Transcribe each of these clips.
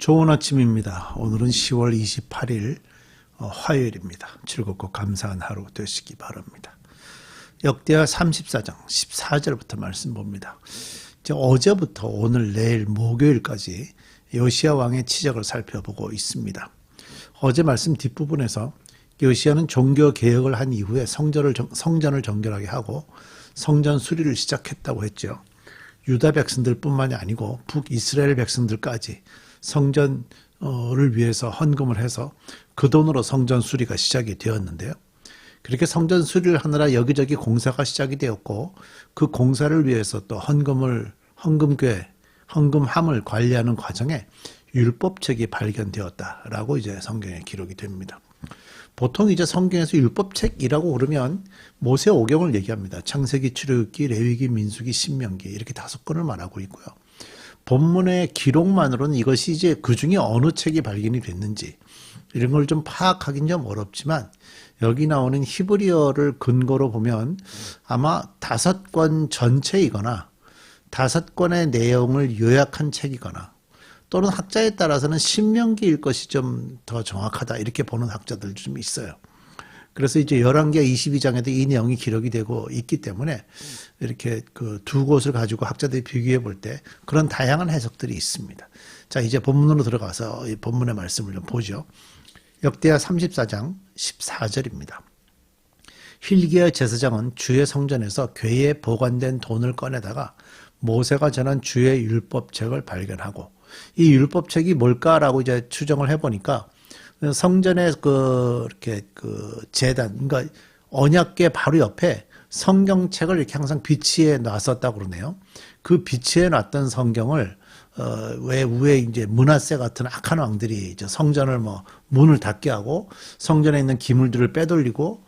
좋은 아침입니다. 오늘은 10월 28일 화요일입니다. 즐겁고 감사한 하루 되시기 바랍니다. 역대하 34장 14절부터 말씀 봅니다. 이제 어제부터 오늘 내일 목요일까지 요시야 왕의 치적을 살펴보고 있습니다. 어제 말씀 뒷부분에서 요시야는 종교 개혁을 한 이후에 성전을 정결하게 하고 성전 수리를 시작했다고 했죠. 유다 백성들뿐만이 아니고 북이스라엘 백성들까지 성전을 위해서 헌금을 해서 그 돈으로 성전 수리가 시작이 되었는데요. 그렇게 성전 수리를 하느라 여기저기 공사가 시작이 되었고 그 공사를 위해서 또 헌금함을 관리하는 과정에 율법책이 발견되었다라고 이제 성경에 기록이 됩니다. 보통 이제 성경에서 율법책이라고 그러면 모세오경을 얘기합니다. 창세기, 출애굽기, 레위기, 민수기, 신명기 이렇게 5권을 말하고 있고요. 본문의 기록만으로는 이것이 이제 그 중에 어느 책이 발견이 됐는지 이런 걸 좀 파악하기는 좀 어렵지만 여기 나오는 히브리어를 근거로 보면 아마 5권 전체이거나 5권의 내용을 요약한 책이거나 또는 학자에 따라서는 신명기일 것이 좀 더 정확하다 이렇게 보는 학자들도 좀 있어요. 그래서 이제 11개 22장에도 이 내용이 기록이 되고 있기 때문에 이렇게 그 두 곳을 가지고 학자들이 비교해 볼 때 그런 다양한 해석들이 있습니다. 자, 이제 본문으로 들어가서 이 본문의 말씀을 좀 보죠. 역대하 34장 14절입니다. 힐기야 제사장은 주의 성전에서 궤에 보관된 돈을 꺼내다가 모세가 전한 주의 율법책을 발견하고 이 율법책이 뭘까라고 이제 추정을 해보니까 성전의 이렇게 제단, 그러니까 언약궤 바로 옆에 성경책을 이렇게 항상 비치해 놨었다고 그러네요. 그 비치해 놨던 성경을 왜 위에 이제 므낫세 같은 악한 왕들이 이제 성전을 문을 닫게 하고 성전에 있는 기물들을 빼돌리고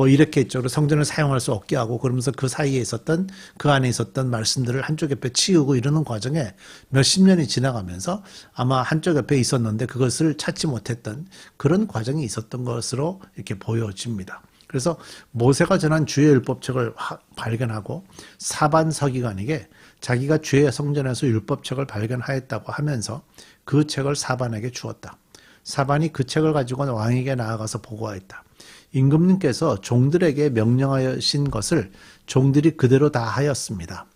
이렇게 이쪽으로 성전을 사용할 수 없게 하고 그러면서 그 사이에 있었던 그 안에 있었던 말씀들을 한쪽 옆에 치우고 이러는 과정에 몇십 년이 지나가면서 아마 한쪽 옆에 있었는데 그것을 찾지 못했던 그런 과정이 있었던 것으로 이렇게 보여집니다. 그래서 모세가 전한 주의 율법책을 발견하고 사반 서기관에게 자기가 주의 성전에서 율법책을 발견하였다고 하면서 그 책을 사반에게 주었다. 사반이 그 책을 가지고 왕에게 나아가서 보고하였다. 임금님께서 종들에게 명령하신 것을 종들이 그대로 다 하였습니다.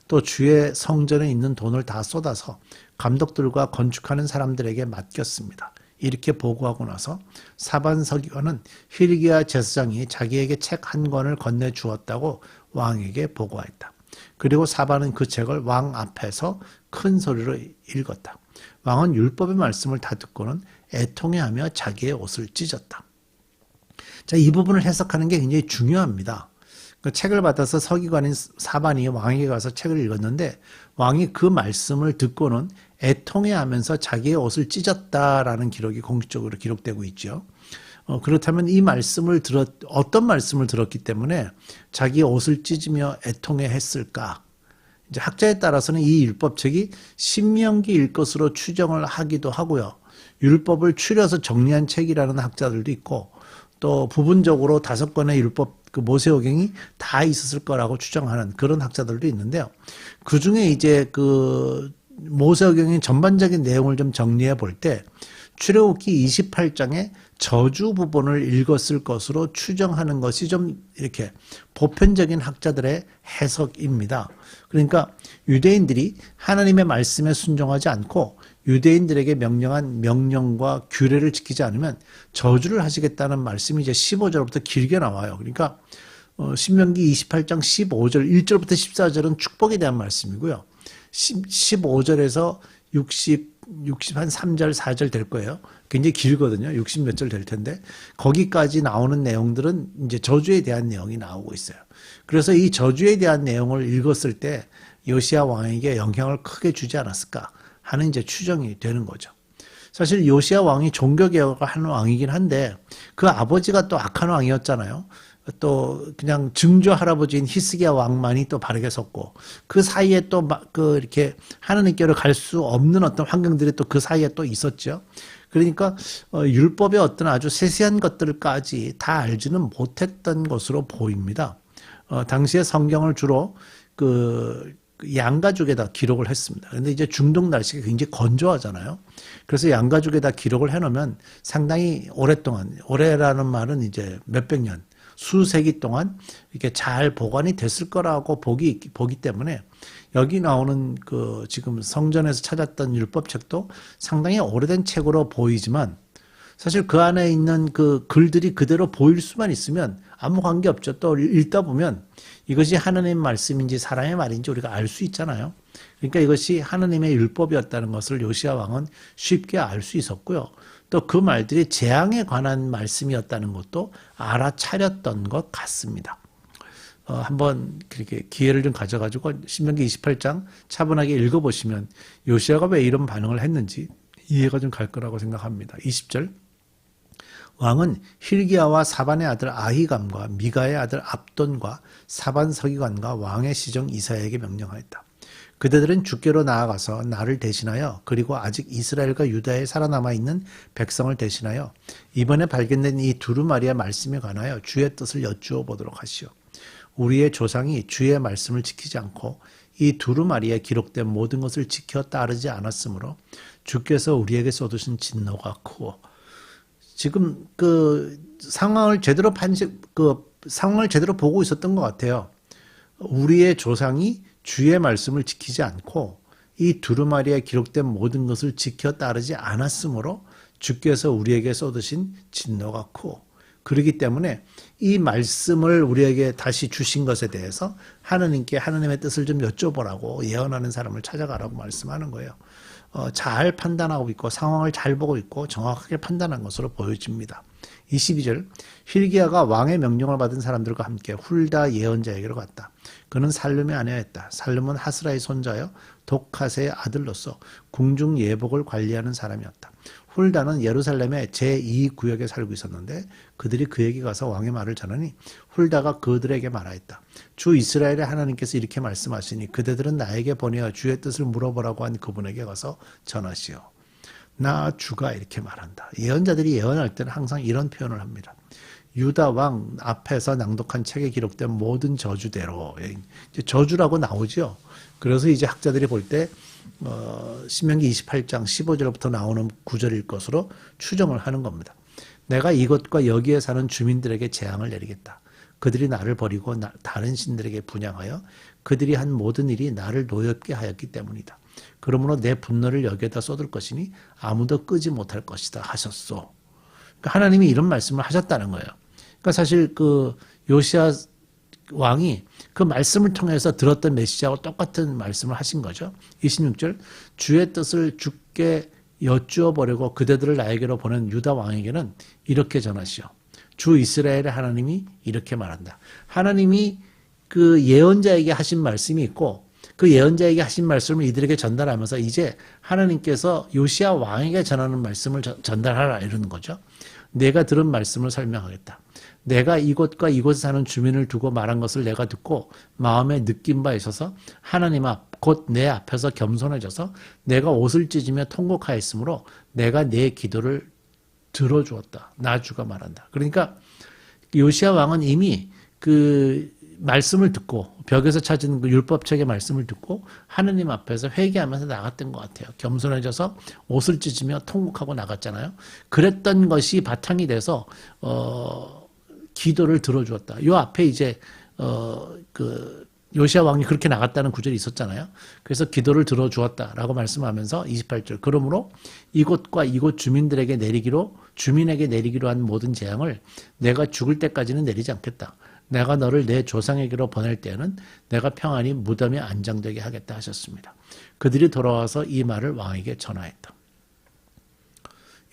또 주의 성전에 있는 돈을 다 쏟아서 감독들과 건축하는 사람들에게 맡겼습니다. 이렇게 보고하고 나서 사반 서기관은 힐기야 제사장이 자기에게 책 한 권을 건네주었다고 왕에게 보고하였다. 그리고 사반은 그 책을 왕 앞에서 큰 소리로 읽었다. 왕은 율법의 말씀을 다 듣고는 애통해하며 자기의 옷을 찢었다. 자, 이 부분을 해석하는 게 굉장히 중요합니다. 그 책을 받아서 서기관인 사반이 왕에게 가서 책을 읽었는데 왕이 그 말씀을 듣고는 애통해하면서 자기의 옷을 찢었다라는 기록이 공식적으로 기록되고 있죠. 그렇다면 이 말씀을 어떤 말씀을 들었기 때문에 자기의 옷을 찢으며 애통해했을까? 이제 학자에 따라서는 이 율법책이 신명기일 것으로 추정을 하기도 하고요. 율법을 추려서 정리한 책이라는 학자들도 있고 또 부분적으로 5권의 율법 모세오경이 다 있었을 거라고 추정하는 그런 학자들도 있는데요. 그 중에 이제 모세오경의 전반적인 내용을 좀 정리해 볼 때 출애굽기 28장의 저주 부분을 읽었을 것으로 추정하는 것이 좀 이렇게 보편적인 학자들의 해석입니다. 그러니까 유대인들이 하나님의 말씀에 순종하지 않고 유대인들에게 명령한 명령과 규례를 지키지 않으면 저주를 하시겠다는 말씀이 이제 15절부터 길게 나와요. 그러니까 신명기 28장 15절 1절부터 14절은 축복에 대한 말씀이고요. 15절에서 60 한 3절 4절 될 거예요. 굉장히 길거든요. 60 몇 절 될 텐데 거기까지 나오는 내용들은 이제 저주에 대한 내용이 나오고 있어요. 그래서 이 저주에 대한 내용을 읽었을 때 요시야 왕에게 영향을 크게 주지 않았을까 하는 이제 추정이 되는 거죠. 사실 요시야 왕이 종교개혁을 하는 왕이긴 한데 그 아버지가 또 악한 왕이었잖아요. 또 그냥 증조 할아버지인 히스기야 왕만이 또 바르게 섰고 그 사이에 또 이렇게 하나님께로 갈 수 없는 어떤 환경들이 또 그 사이에 또 있었죠. 그러니까 율법의 어떤 아주 세세한 것들까지 다 알지는 못했던 것으로 보입니다. 당시에 성경을 주로 양가죽에다 기록을 했습니다. 근데 이제 중동 날씨가 굉장히 건조하잖아요. 그래서 양가죽에다 기록을 해놓으면 상당히 오랫동안, 오래라는 말은 이제 몇백 년, 수세기 동안 이렇게 잘 보관이 됐을 거라고 보기 때문에 여기 나오는 그 지금 성전에서 찾았던 율법책도 상당히 오래된 책으로 보이지만 사실 그 안에 있는 그 글들이 그대로 보일 수만 있으면 아무 관계 없죠. 또 읽다 보면 이것이 하나님의 말씀인지 사람의 말인지 우리가 알 수 있잖아요. 그러니까 이것이 하나님의 율법이었다는 것을 요시야 왕은 쉽게 알 수 있었고요. 또 그 말들이 재앙에 관한 말씀이었다는 것도 알아차렸던 것 같습니다. 한번 그렇게 기회를 좀 가져가지고 신명기 28장 차분하게 읽어보시면 요시야가 왜 이런 반응을 했는지 이해가 좀 갈 거라고 생각합니다. 20절 왕은 힐기야와 사반의 아들 아히감과 미가의 아들 압돈과 사반 서기관과 왕의 시정 이사야에게 명령하였다. 그대들은 주께로 나아가서 나를 대신하여 그리고 아직 이스라엘과 유다에 살아남아 있는 백성을 대신하여 이번에 발견된 이 두루마리의 말씀에 관하여 주의 뜻을 여쭈어 보도록 하시오. 우리의 조상이 주의 말씀을 지키지 않고 이 두루마리에 기록된 모든 것을 지켜 따르지 않았으므로 주께서 우리에게 쏟으신 진노가 크고 지금 그 상황을 제대로 상황을 제대로 보고 있었던 것 같아요. 우리의 조상이 주의 말씀을 지키지 않고 이 두루마리에 기록된 모든 것을 지켜 따르지 않았으므로 주께서 우리에게 쏟으신 진노가 크고 그렇기 때문에 이 말씀을 우리에게 다시 주신 것에 대해서 하나님께 하나님의 뜻을 좀 여쭤보라고 예언하는 사람을 찾아가라고 말씀하는 거예요. 잘 판단하고 있고 상황을 잘 보고 있고 정확하게 판단한 것으로 보여집니다. 22절 힐기야가 왕의 명령을 받은 사람들과 함께 훌다 예언자에게로 갔다. 그는 살룸의 아내였다. 살룸은 하스라의 손자여 독하세의 아들로서 궁중 예복을 관리하는 사람이었다. 훌다는 예루살렘의 제2구역에 살고 있었는데 그들이 그에게 가서 왕의 말을 전하니 훌다가 그들에게 말하였다. 주 이스라엘의 하나님께서 이렇게 말씀하시니 그대들은 나에게 보내어 주의 뜻을 물어보라고 한 그분에게 가서 전하시오. 나 주가 이렇게 말한다. 예언자들이 예언할 때는 항상 이런 표현을 합니다. 유다 왕 앞에서 낭독한 책에 기록된 모든 저주대로 이제 저주라고 나오죠. 그래서 이제 학자들이 볼 때 신명기 28장 15절부터 나오는 구절일 것으로 추정을 하는 겁니다. 내가 이것과 여기에 사는 주민들에게 재앙을 내리겠다. 그들이 나를 버리고 다른 신들에게 분향하여 그들이 한 모든 일이 나를 노엽게 하였기 때문이다. 그러므로 내 분노를 여기에다 쏟을 것이니 아무도 끄지 못할 것이다 하셨소. 그러니까 하나님이 이런 말씀을 하셨다는 거예요. 그러니까 사실 그 요시야 왕이 그 말씀을 통해서 들었던 메시지하고 똑같은 말씀을 하신 거죠. 26절 주의 뜻을 주께 여쭈어 보려고 그대들을 나에게로 보낸 유다 왕에게는 이렇게 전하시오. 주 이스라엘의 하나님이 이렇게 말한다. 하나님이 그 예언자에게 하신 말씀이 있고 그 예언자에게 하신 말씀을 이들에게 전달하면서 이제 하나님께서 요시야 왕에게 전하는 말씀을 전달하라 이러는 거죠. 내가 들은 말씀을 설명하겠다. 내가 이곳과 이곳에 사는 주민을 두고 말한 것을 내가 듣고 마음에 느낀 바 있어서 하나님 앞 곧 내 앞에서 겸손해져서 내가 옷을 찢으며 통곡하였으므로 내가 내 기도를 들어주었다. 나 주가 말한다. 그러니까 요시야 왕은 이미 그 말씀을 듣고 벽에서 찾은 그 율법책의 말씀을 듣고 하느님 앞에서 회개하면서 나갔던 것 같아요. 겸손해져서 옷을 찢으며 통곡하고 나갔잖아요. 그랬던 것이 바탕이 돼서 기도를 들어주었다. 요 앞에 이제 그 요시야 왕이 그렇게 나갔다는 구절이 있었잖아요. 그래서 기도를 들어주었다라고 말씀하면서 28절 그러므로 이곳과 이곳 주민에게 내리기로 한 모든 재앙을 내가 죽을 때까지는 내리지 않겠다. 내가 너를 내 조상에게로 보낼 때에는 내가 평안히 무덤에 안장되게 하겠다 하셨습니다. 그들이 돌아와서 이 말을 왕에게 전하였다.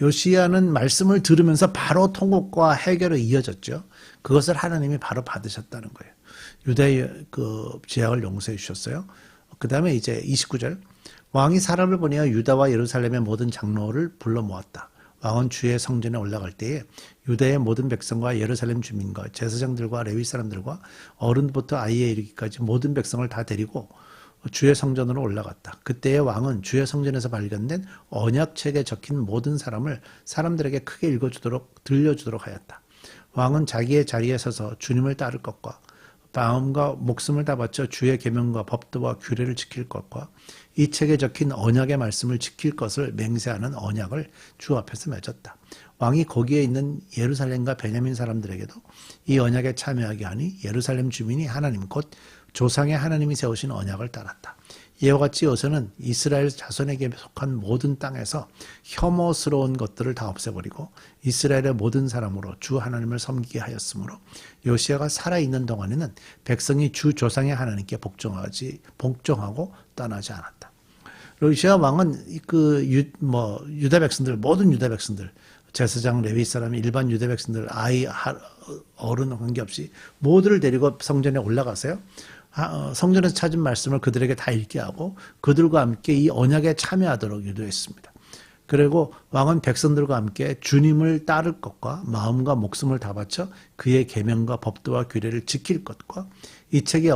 요시야는 말씀을 들으면서 바로 통곡과 해결로 이어졌죠. 그것을 하나님이 바로 받으셨다는 거예요. 유다의 그 죄악을 용서해 주셨어요. 그 다음에 이제 29절 왕이 사람을 보내어 유다와 예루살렘의 모든 장로를 불러 모았다. 왕은 주의 성전에 올라갈 때에 유다의 모든 백성과 예루살렘 주민과 제사장들과 레위 사람들과 어른부터 아이에 이르기까지 모든 백성을 다 데리고 주의 성전으로 올라갔다. 그때에 왕은 주의 성전에서 발견된 언약책에 적힌 모든 사람들에게 크게 들려주도록 하였다. 왕은 자기의 자리에 서서 주님을 따를 것과 마음과 목숨을 다 바쳐 주의 계명과 법도와 규례를 지킬 것과 이 책에 적힌 언약의 말씀을 지킬 것을 맹세하는 언약을 주 앞에서 맺었다. 왕이 거기에 있는 예루살렘과 베냐민 사람들에게도 이 언약에 참여하게 하니 예루살렘 주민이 하나님 곧 조상의 하나님이 세우신 언약을 따랐다. 이와 같이 여호수아는 이스라엘 자손에게 속한 모든 땅에서 혐오스러운 것들을 다 없애버리고 이스라엘의 모든 사람으로 주 하나님을 섬기게 하였으므로 요시아가 살아있는 동안에는 백성이 주 조상의 하나님께 복종하고 떠나지 않았다. 요시아 왕은 유다 백성들, 모든 유다 백성들, 제사장 레위 사람, 일반 유다 백성들, 아이, 어른 관계없이 모두를 데리고 성전에 올라가세요. 성전에서 찾은 말씀을 그들에게 다 읽게 하고 그들과 함께 이 언약에 참여하도록 유도했습니다. 그리고 왕은 백성들과 함께 주님을 따를 것과 마음과 목숨을 다 바쳐 그의 계명과 법도와 규례를 지킬 것과 이 책에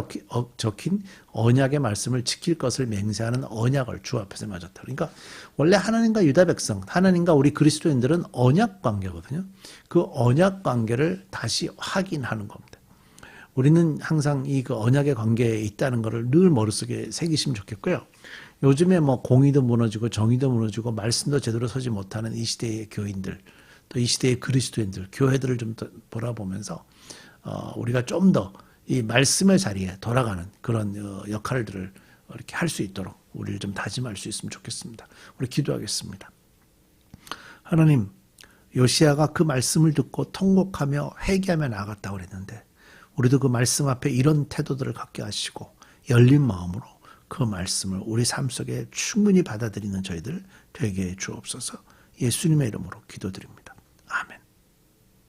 적힌 언약의 말씀을 지킬 것을 맹세하는 언약을 주 앞에서 맺었다. 그러니까 원래 하나님과 유다 백성, 하나님과 우리 그리스도인들은 언약 관계거든요. 그 언약 관계를 다시 확인하는 겁니다. 우리는 항상 그 언약의 관계에 있다는 것을 늘 머릿속에 새기시면 좋겠고요. 요즘에 공의도 무너지고 정의도 무너지고 말씀도 제대로 서지 못하는 이 시대의 교인들, 또 이 시대의 그리스도인들, 교회들을 좀 돌아보면서 우리가 좀 더 이 말씀의 자리에 돌아가는 그런 역할들을 이렇게 할 수 있도록 우리를 좀 다짐할 수 있으면 좋겠습니다. 우리 기도하겠습니다. 하나님, 요시아가 그 말씀을 듣고 통곡하며 회개하며 나아갔다고 그랬는데 우리도 그 말씀 앞에 이런 태도들을 갖게 하시고 열린 마음으로 그 말씀을 우리 삶 속에 충분히 받아들이는 저희들 되게 해 주옵소서. 예수님의 이름으로 기도드립니다. 아멘.